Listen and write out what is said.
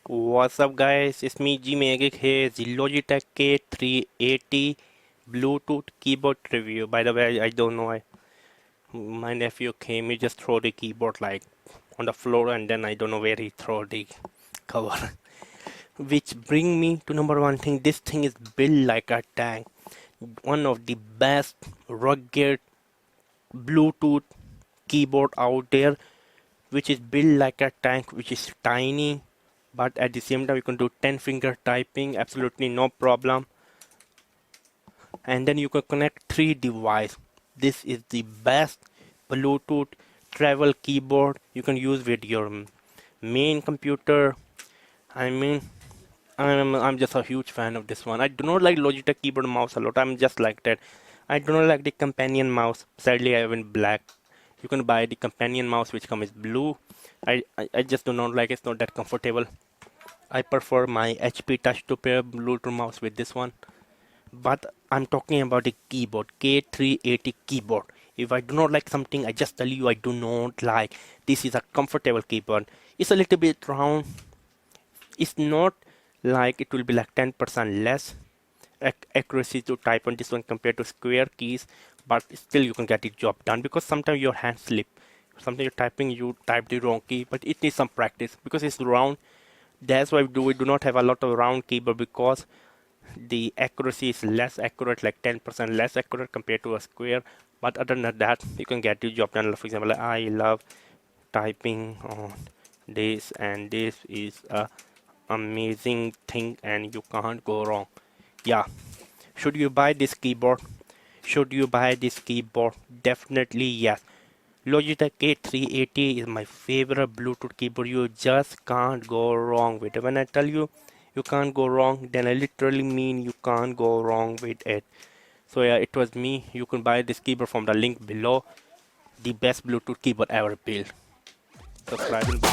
What's up guys, it's me Geek here, the Logitech K380 Bluetooth Keyboard review. By the way, I don't know, my nephew came, he just threw the keyboard like on the floor and then I don't know where he threw the cover. Which bring me to number one thing, this thing is built like a tank. One of the best rugged Bluetooth keyboard out there, which is built like a tank, which is tiny. But at the same time you can do 10 finger typing, absolutely no problem. And then you can connect 3 devices. This is the best Bluetooth travel keyboard you can use with your main computer. I'm just a huge fan of this one. I do not like Logitech keyboard mouse a lot. I'm just like that. I do not like the companion mouse. Sadly I have in black. You can buy the companion mouse which comes blue. I just do not like it. It's not that comfortable. I prefer my HP Touch to pair Bluetooth mouse with this one. But I'm talking about the keyboard, K380 keyboard. If I do not like something, I just tell you I do not like. This is a comfortable keyboard. It's a little bit round. It's not like it will be like 10% less accuracy to type on this one compared to square keys, but still you can get the job done because sometimes your hands slip. Sometimes you're typing, you type the wrong key, but it needs some practice because it's round. That's why we do not have a lot of round keyboard because the accuracy is less accurate, like 10% less accurate compared to a square. But other than that, you can get the job done. For example, I love typing on this, and this is a amazing thing, and you can't go wrong. Yeah, should you buy this keyboard? Should you buy this keyboard? Definitely yes. Logitech K380 is my favorite Bluetooth keyboard. You just can't go wrong with it. When I tell you you can't go wrong, then I literally mean you can't go wrong with it. So yeah, it was me. You can buy this keyboard from the link below. The best Bluetooth keyboard ever built. Subscribe and buy.